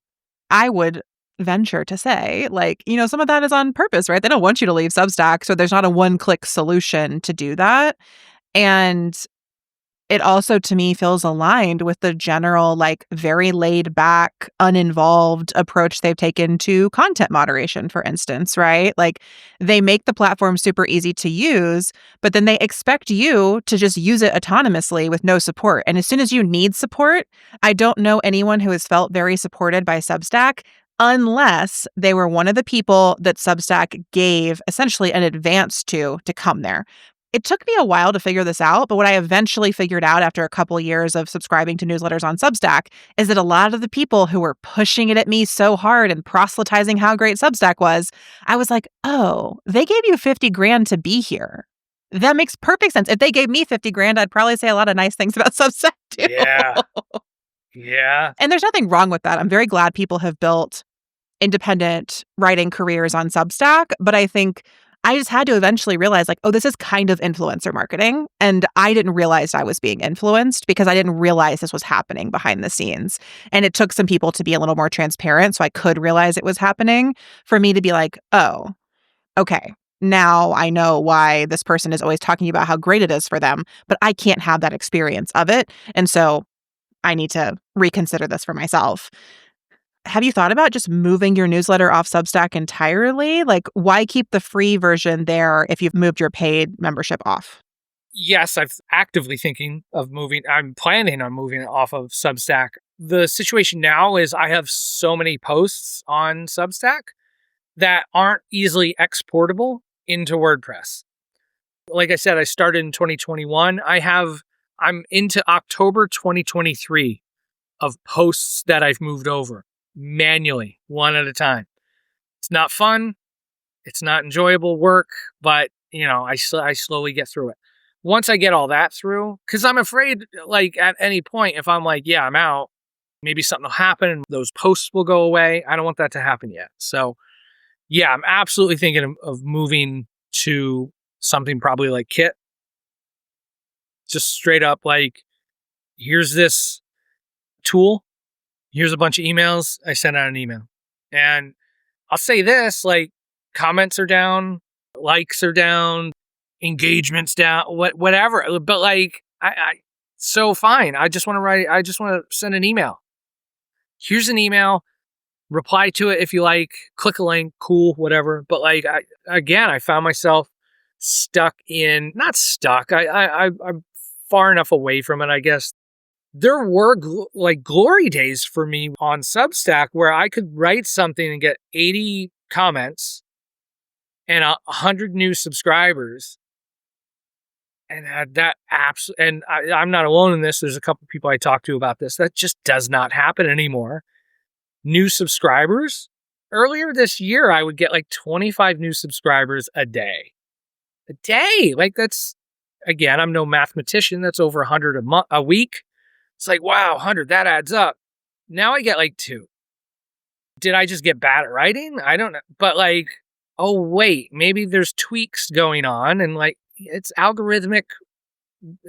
I would venture to say, like, some of that is on purpose, right? They don't want you to leave Substack. So there's not a one-click solution to do that. And it also, to me, feels aligned with the general, like, very laid back, uninvolved approach they've taken to content moderation, for instance, right? Like, they make the platform super easy to use, but then they expect you to just use it autonomously with no support. And as soon as you need support, I don't know anyone who has felt very supported by Substack unless they were one of the people that Substack gave essentially an advance to come there. It took me a while to figure this out, but what I eventually figured out after a couple of years of subscribing to newsletters on Substack is that a lot of the people who were pushing it at me so hard and proselytizing how great Substack was, I was like, oh, they gave you 50 grand to be here. That makes perfect sense. If they gave me 50 grand, I'd probably say a lot of nice things about Substack too. Yeah. Yeah. And there's nothing wrong with that. I'm very glad people have built independent writing careers on Substack, but I think I just had to eventually realize, like, oh, this is kind of influencer marketing. And I didn't realize I was being influenced because I didn't realize this was happening behind the scenes. And it took some people to be a little more transparent so I could realize it was happening for me to be like, oh, okay, now I know why this person is always talking about how great it is for them, but I can't have that experience of it. And so I need to reconsider this for myself. Have you thought about just moving your newsletter off Substack entirely? Like, why keep the free version there if you've moved your paid membership off? Yes, I'm actively thinking of moving. I'm planning on moving it off of Substack. The situation now is I have so many posts on Substack that aren't easily exportable into WordPress. Like I said, I started in 2021. I'm into October 2023 of posts that I've moved over manually, one at a time. It's not fun. It's not enjoyable work, but I slowly get through it. Once I get all that through, because I'm afraid, like, at any point, if I'm like, yeah, I'm out, maybe something will happen and those posts will go away. I don't want that to happen yet. So yeah, I'm absolutely thinking of moving to something probably like Kit. Just straight up, like, here's this tool. Here's a bunch of emails. I sent out an email. And I'll say this, like, comments are down, likes are down, engagements down, whatever. But like, so fine. I just want to send an email. Here's an email. Reply to it if you like. Click a link. Cool, whatever. But like, I found myself not stuck. I'm far enough away from it, I guess. There were glory days for me on Substack where I could write something and get 80 comments and 100 new subscribers. And I'm not alone in this. There's a couple people I talked to about this. That just does not happen anymore. New subscribers. Earlier this year, I would get like 25 new subscribers a day. A day. Like, that's, again, I'm no mathematician. That's over 100 a week. It's like, wow, 100, that adds up. Now I get like 2. Did I just get bad at writing? I don't know. But like, oh, wait, maybe there's tweaks going on and like, it's algorithmic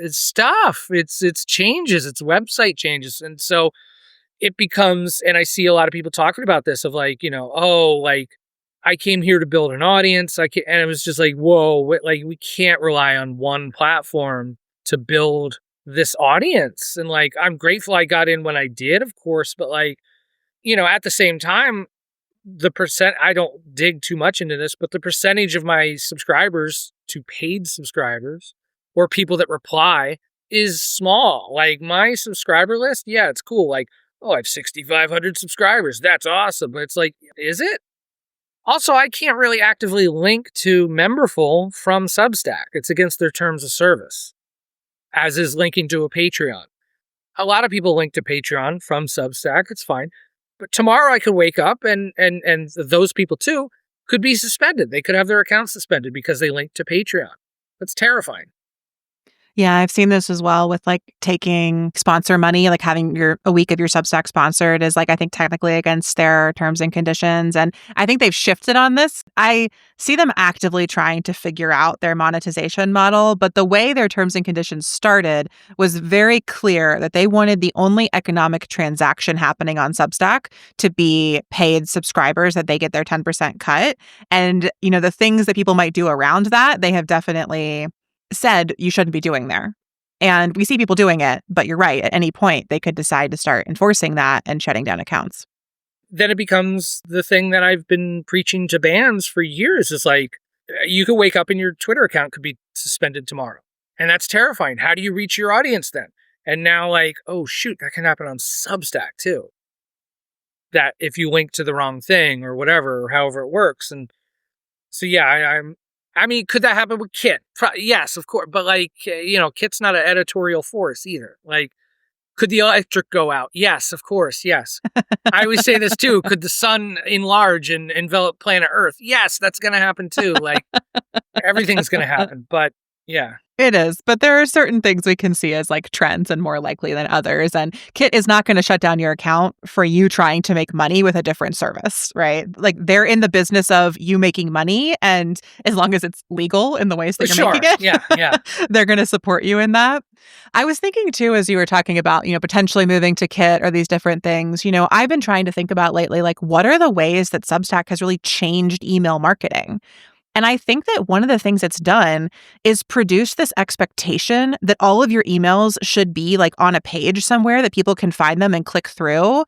stuff. It's changes. It's website changes. And so it becomes, and I see a lot of people talking about this of like, like, I came here to build an audience. And it was just like, whoa, like, we can't rely on one platform to build this audience. And like, I'm grateful I got in when I did, of course, but like, at the same time, I don't dig too much into this, but the percentage of my subscribers to paid subscribers or people that reply is small. Like, my subscriber list, yeah, it's cool. Like, oh, I have 6,500 subscribers. That's awesome. But it's like, is it? Also, I can't really actively link to Memberful from Substack. It's against their terms of service. as is linking to a Patreon. A lot of people link to Patreon from Substack. It's fine. But tomorrow I could wake up and those people too could be suspended. They could have their accounts suspended because they linked to Patreon. That's terrifying. Yeah, I've seen this as well with like taking sponsor money, like having a week of your Substack sponsored is like, I think technically against their terms and conditions. And I think they've shifted on this. I see them actively trying to figure out their monetization model, but the way their terms and conditions started was very clear that they wanted the only economic transaction happening on Substack to be paid subscribers, that they get their 10% cut. And, you know, the things that people might do around that, they have definitely said you shouldn't be doing there. And we see people doing it, but you're right. At any point, they could decide to start enforcing that and shutting down accounts. Then it becomes the thing that I've been preaching to bans for years is like, you could wake up and your Twitter account could be suspended tomorrow. And that's terrifying. How do you reach your audience then? And now like, oh shoot, that can happen on Substack too. That if you link to the wrong thing or whatever, or however it works. And so yeah, I mean, could that happen with Kit? Yes, of course. But like, you know, Kit's not an editorial force either. Like, could the electric go out? Yes, of course. Yes. I always say this too. Could the sun enlarge and envelop planet Earth? Yes, that's going to happen too. Like, everything's going to happen. But yeah. It is, but there are certain things we can see as like trends and more likely than others. And Kit is not going to shut down your account for you trying to make money with a different service, right? Like they're in the business of you making money, and as long as it's legal in the ways that you're making it, yeah, they're going to support you in that. I was thinking too, as you were talking about, you know, potentially moving to Kit or these different things, you know, I've been trying to think about lately, like what are the ways that Substack has really changed email marketing? And I think that one of the things it's done is produce this expectation that all of your emails should be like on a page somewhere that people can find them and click through.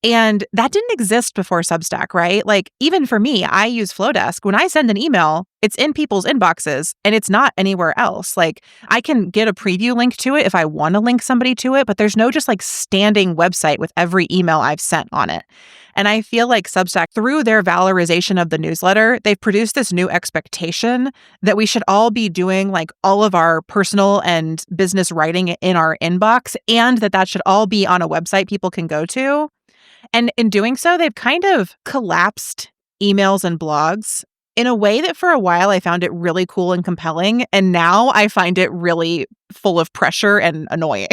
And that didn't exist before Substack, right? Like even for me, I use Flowdesk. When I send an email, it's in people's inboxes and it's not anywhere else. Like I can get a preview link to it if I want to link somebody to it, but there's no just like standing website with every email I've sent on it. And I feel like Substack, through their valorization of the newsletter, they've produced this new expectation that we should all be doing like all of our personal and business writing in our inbox, and that should all be on a website people can go to. And in doing so, they've kind of collapsed emails and blogs in a way that for a while I found it really cool and compelling. And now I find it really full of pressure and annoying.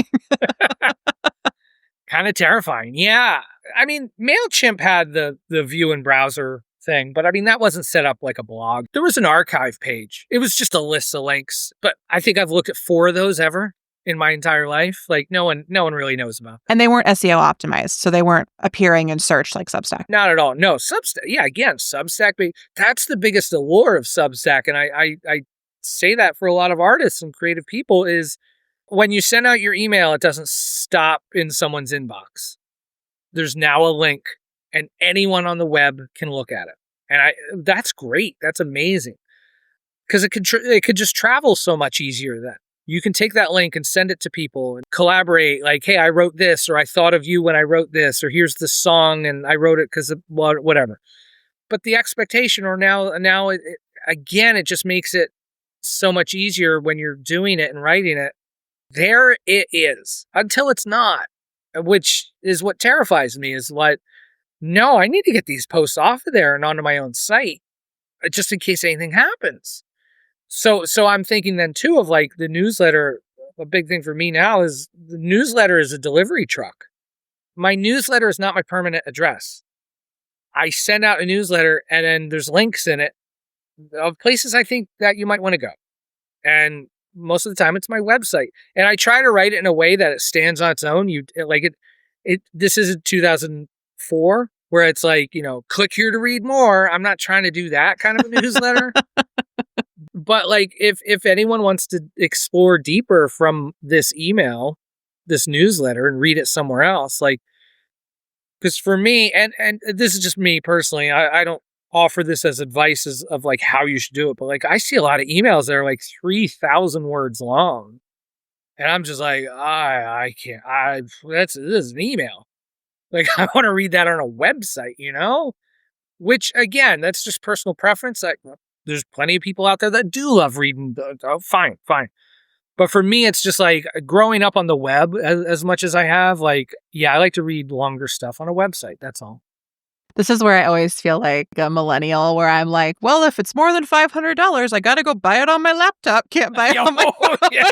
Kind of terrifying. Yeah. I mean, MailChimp had the view in browser thing, but I mean, that wasn't set up like a blog. There was an archive page. It was just a list of links, but I think I've looked at 4 of those ever in my entire life. Like no one really knows about them. And they weren't SEO optimized, so they weren't appearing in search like Substack. Not at all. No, Substack. Yeah, again, Substack. But that's the biggest allure of Substack. And I say that for a lot of artists and creative people is when you send out your email, it doesn't stop in someone's inbox. There's now a link and anyone on the web can look at it. And that's great. That's amazing. Because it could just travel so much easier then. You can take that link and send it to people and collaborate. Like, hey, I wrote this, or I thought of you when I wrote this, or here's the song and I wrote it because of whatever. But the expectation, or now again, it just makes it so much easier when you're doing it and writing it. There it is until it's not, which is what terrifies me is what, no, I need to get these posts off of there and onto my own site just in case anything happens. So I'm thinking then too of like the newsletter. A big thing for me now is the newsletter is a delivery truck. My newsletter is not my permanent address. I send out a newsletter and then there's links in it of places I think that you might want to go. And most of the time it's my website. And I try to write it in a way that it stands on its own. This is 2004 where it's like, you know, click here to read more. I'm not trying to do that kind of a newsletter. But like, if anyone wants to explore deeper from this email, this newsletter, and read it somewhere else, like, because for me, and this is just me personally, I don't offer this as advice of like how you should do it, but like I see a lot of emails that are like 3,000 words long, and I'm just like, I can't. This is an email. Like I want to read that on a website, you know. Which again, that's just personal preference. There's plenty of people out there that do love reading. Oh, fine. But for me, it's just like growing up on the web as much as I have, like, yeah, I like to read longer stuff on a website. That's all. This is where I always feel like a millennial, where I'm like, well, if it's more than $500, I got to go buy it on my laptop. Can't buy it on my phone. Yeah.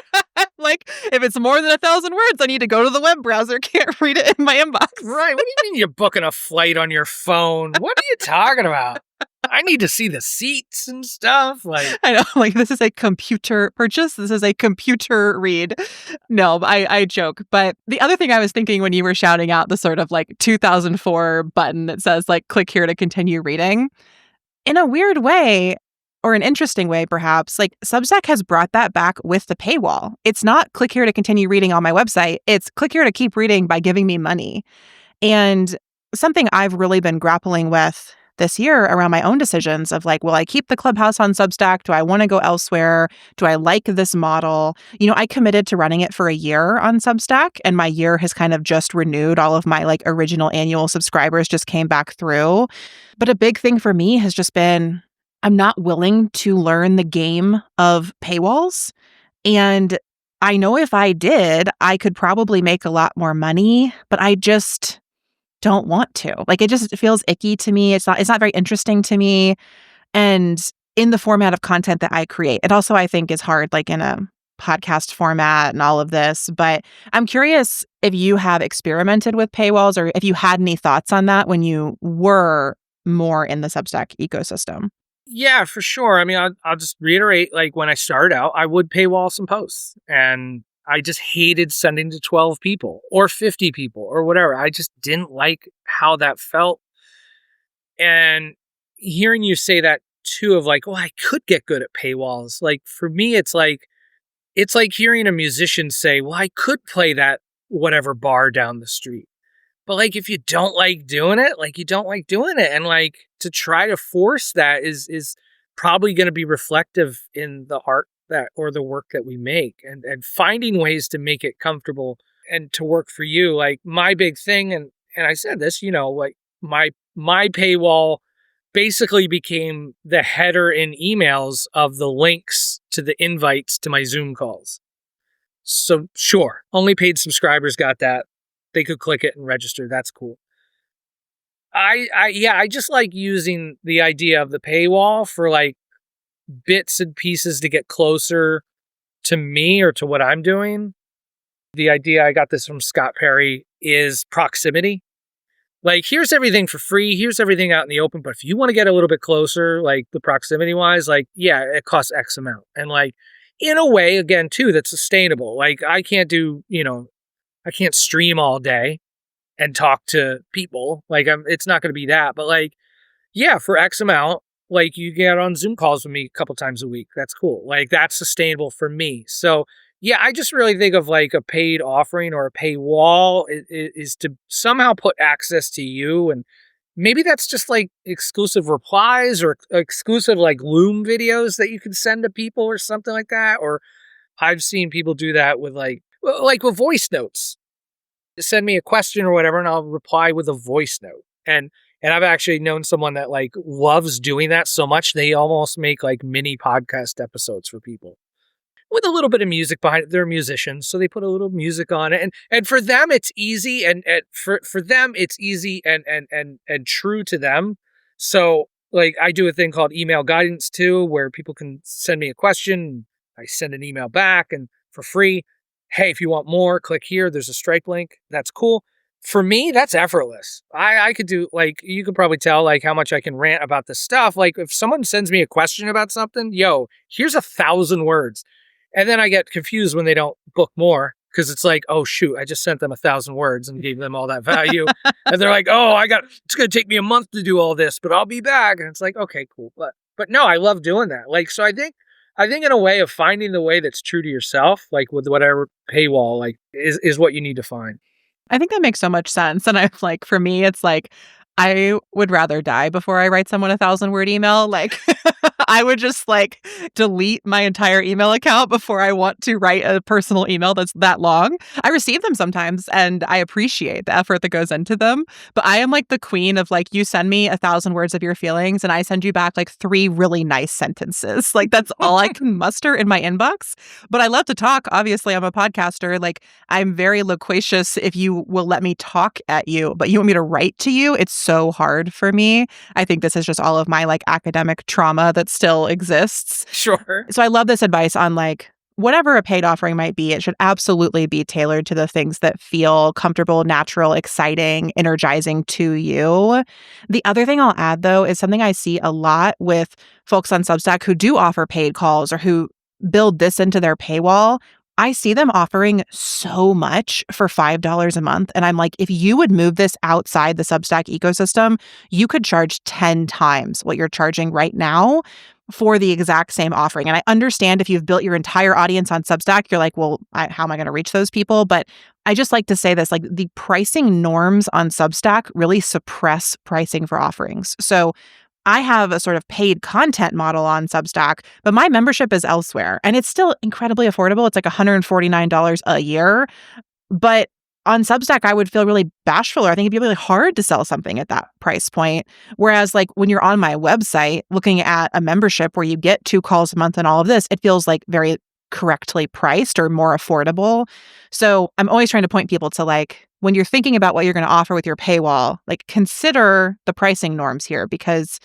Like, if it's more than 1,000 words, I need to go to the web browser. Can't read it in my inbox. Right. What do you mean you're booking a flight on your phone? What are you talking about? I need to see the seats and stuff. Like, I know, like, this is a computer purchase. This is a computer read. No, I joke. But the other thing I was thinking when you were shouting out the sort of like 2004 button that says like, click here to continue reading, in a weird way, or an interesting way, perhaps, like Substack has brought that back with the paywall. It's not click here to continue reading on my website. It's click here to keep reading by giving me money. And something I've really been grappling with this year around my own decisions of like, will I keep the Clubhouse on Substack? Do I want to go elsewhere? Do I like this model? You know, I committed to running it for a year on Substack, and my year has kind of just renewed. All of my like original annual subscribers just came back through. But a big thing for me has just been, I'm not willing to learn the game of paywalls. And I know if I did, I could probably make a lot more money, but I just don't want to. Like, it just feels icky to me. It's not very interesting to me. And in the format of content that I create, it also, I think, is hard, like in a podcast format and all of this. But I'm curious if you have experimented with paywalls, or if you had any thoughts on that when you were more in the Substack ecosystem. yeah, for sure. I mean, I'll just reiterate, like when I started out, I would paywall some posts, and I just hated sending to 12 people or 50 people or whatever. I just didn't like how that felt. And hearing you say that too, of like, oh, I could get good at paywalls. Like for me, it's like hearing a musician say, well, I could play that whatever bar down the street. But like, if you don't like doing it, like you don't like doing it. And like to try to force that is probably going to be reflective in the art that, or the work that we make, and finding ways to make it comfortable and to work for you. Like my big thing, and I said this, you know, like my paywall basically became the header in emails of the links to the invites to my Zoom calls. So sure, only paid subscribers got that. They could click it and register. That's cool. I just like using the idea of the paywall for like bits and pieces to get closer to me or to what I'm doing. The idea, I got this from Scott Perry, is proximity. Like, here's everything for free. Here's everything out in the open. But if you want to get a little bit closer, like the proximity wise, like, yeah, it costs X amount. And like, in a way, again, too, that's sustainable. Like I can't do, you know, I can't stream all day and talk to people. Like it's not going to be that, but like, yeah, for X amount, like you get on Zoom calls with me a couple times a week. That's cool. Like that's sustainable for me. So yeah, I just really think of like a paid offering or a paywall is to somehow put access to you. And maybe that's just like exclusive replies or exclusive like Loom videos that you can send to people or something like that. Or I've seen people do that with like with voice notes. Send me a question or whatever, and I'll reply with a voice note. And I've actually known someone that like loves doing that so much they almost make like mini podcast episodes for people with a little bit of music behind it. They're musicians, so they put a little music on it, and for them it's easy, and for them it's easy and true to them. So like I do a thing called email guidance too, where people can send me a question, I send an email back, and for free. Hey, if you want more, click here. There's a Stripe link. That's cool. For me, that's effortless. I could do, like, you could probably tell, like, how much I can rant about this stuff. Like, if someone sends me a question about something, yo, here's 1,000 words. And then I get confused when they don't book more, because it's like, oh, shoot, I just sent them 1,000 words and gave them all that value. And they're like, oh, it's going to take me a month to do all this, but I'll be back. And it's like, okay, cool. But no, I love doing that. Like, so I think in a way of finding the way that's true to yourself, like with whatever paywall, like is what you need to find. I think that makes so much sense. And I'm like, for me, it's like, I would rather die before I write someone 1,000-word email. Like, I would just like delete my entire email account before I want to write a personal email that's that long. I receive them sometimes and I appreciate the effort that goes into them. But I am like the queen of like, you send me 1,000 words of your feelings and I send you back like 3 really nice sentences. Like that's all I can muster in my inbox. But I love to talk. Obviously, I'm a podcaster. Like I'm very loquacious if you will let me talk at you, but you want me to write to you? It's so hard for me. I think this is just all of my like academic trauma that still exists. Sure. So I love this advice on like whatever a paid offering might be, it should absolutely be tailored to the things that feel comfortable, natural, exciting, energizing to you. The other thing I'll add though is something I see a lot with folks on Substack who do offer paid calls or who build this into their paywall. I see them offering so much for $5 a month. And I'm like, if you would move this outside the Substack ecosystem, you could charge 10 times what you're charging right now for the exact same offering. And I understand if you've built your entire audience on Substack, you're like, well, how am I going to reach those people? But I just like to say this, like the pricing norms on Substack really suppress pricing for offerings. So I have a sort of paid content model on Substack, but my membership is elsewhere and it's still incredibly affordable. It's like $149 a year. But on Substack, I would feel really bashful, or I think it'd be really hard to sell something at that price point. Whereas like when you're on my website looking at a membership where you get 2 calls a month and all of this, it feels like very correctly priced or more affordable. So I'm always trying to point people to like, when you're thinking about what you're going to offer with your paywall, like consider the pricing norms here because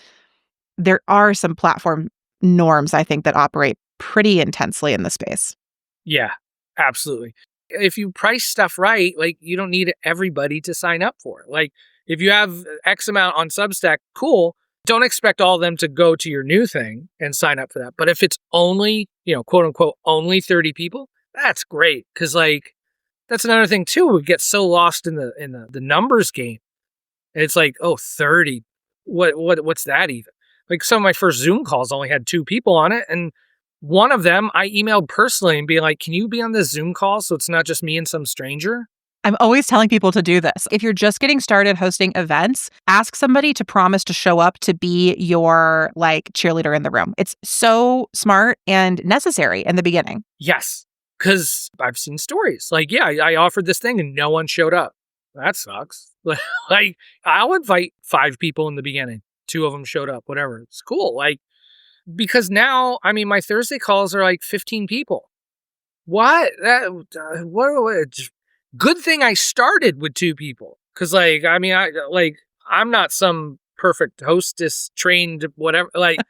there are some platform norms, I think, that operate pretty intensely in the space. Yeah, absolutely. If you price stuff right, like you don't need everybody to sign up for it. Like if you have X amount on Substack, cool. Don't expect all of them to go to your new thing and sign up for that. But if it's only, quote unquote, only 30 people, that's great. Cause like, that's another thing too. We get so lost in the numbers game. And it's like, 30. What's that even? Like some of my first Zoom calls only had 2 people on it. And one of them I emailed personally and be like, can you be on this Zoom call so it's not just me and some stranger? I'm always telling people to do this. If you're just getting started hosting events, ask somebody to promise to show up to be your like cheerleader in the room. It's so smart and necessary in the beginning. Yes. Because I've seen stories like, yeah, I offered this thing and no one showed up. That sucks. Like, I'll invite 5 people in the beginning. 2 of them showed up, whatever. It's cool. Like, because now, I mean, my Thursday calls are like 15 people. What? Good thing I started with 2 people. Because, like, I mean, I'm not some perfect hostess trained whatever like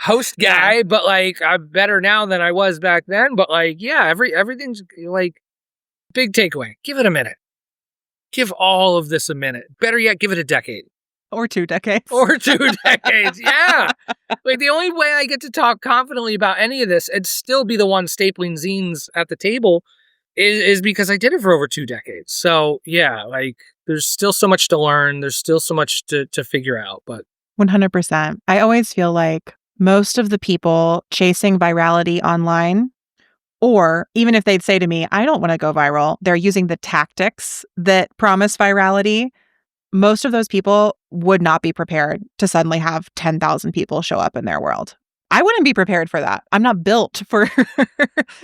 host guy, but like I'm better now than I was back then. But like, yeah, everything's like big takeaway. Give it a minute. Give all of this a minute. Better yet, give it a decade. Or 2 decades. Or 2 decades. Yeah. Like the only way I get to talk confidently about any of this and still be the one stapling zines at the table is because I did it for over 2 decades. So yeah, like there's still so much to learn. There's still so much to figure out, but 100%. I always feel like most of the people chasing virality online, or even if they'd say to me, I don't want to go viral, they're using the tactics that promise virality. Most of those people would not be prepared to suddenly have 10,000 people show up in their world. I wouldn't be prepared for that. I'm not built for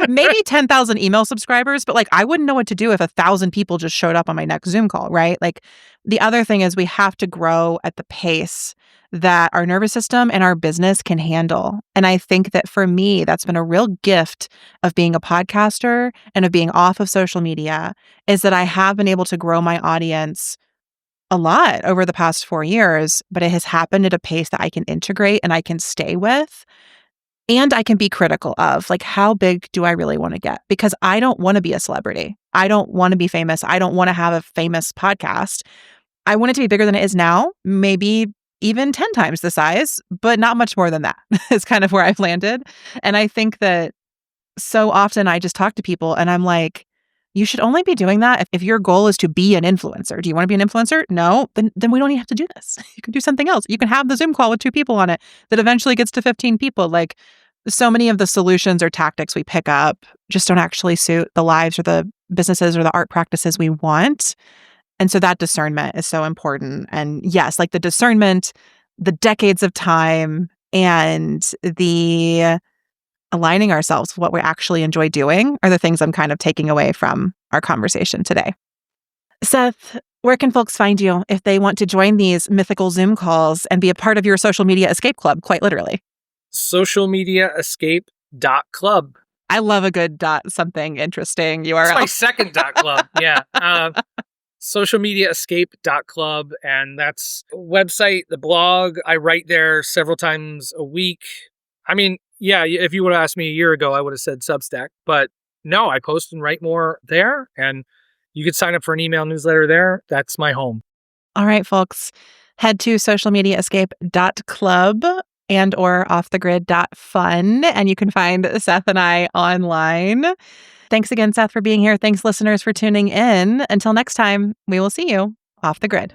maybe 10,000 email subscribers, but like I wouldn't know what to do if 1,000 people just showed up on my next Zoom call, right? Like the other thing is we have to grow at the pace that our nervous system and our business can handle. And I think that for me, that's been a real gift of being a podcaster and of being off of social media is that I have been able to grow my audience a lot over the past 4 years, but it has happened at a pace that I can integrate and I can stay with. And I can be critical of like, how big do I really want to get? Because I don't want to be a celebrity. I don't want to be famous. I don't want to have a famous podcast. I want it to be bigger than it is now, maybe even 10 times the size, but not much more than that is kind of where I've landed. And I think that so often I just talk to people and I'm like, you should only be doing that if your goal is to be an influencer. Do you want to be an influencer? No, then we don't even have to do this. You can do something else. You can have the Zoom call with 2 people on it that eventually gets to 15 people. Like so many of the solutions or tactics we pick up just don't actually suit the lives or the businesses or the art practices we want. And so that discernment is so important. And yes, like the discernment, the decades of time, and the aligning ourselves with what we actually enjoy doing are the things I'm kind of taking away from our conversation today. Seth, where can folks find you if they want to join these mythical Zoom calls and be a part of your social media escape club, quite literally? Socialmediaescape.club. I love a good dot something interesting URL. It's my second dot club. Yeah. Socialmediaescape.club. And that's a website, the blog. I write there several times a week. I mean, yeah, if you would have asked me a year ago, I would have said Substack. But no, I post and write more there. And you could sign up for an email newsletter there. That's my home. All right, folks. Head to socialmediaescape.club and or offthegrid.fun, and you can find Seth and I online. Thanks again, Seth, for being here. Thanks, listeners, for tuning in. Until next time, we will see you off the grid.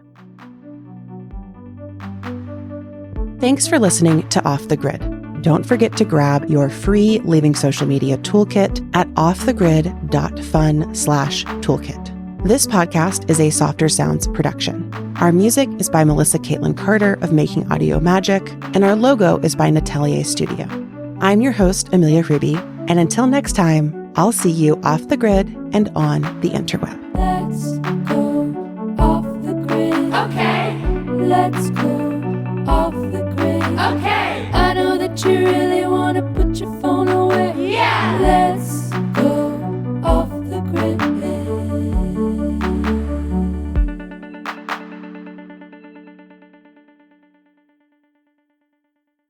Thanks for listening to Off the Grid. Don't forget to grab your free Leaving Social Media toolkit at offthegrid.fun/toolkit. This podcast is a Softer Sounds production. Our music is by Melissa Caitlin Carter of Making Audio Magic, and our logo is by Natelier Studio. I'm your host, Amelia Ruby, and until next time, I'll see you off the grid and on the interweb. Let's go off the grid. Okay. Let's go off the grid. Okay. I know that you really want to put your phone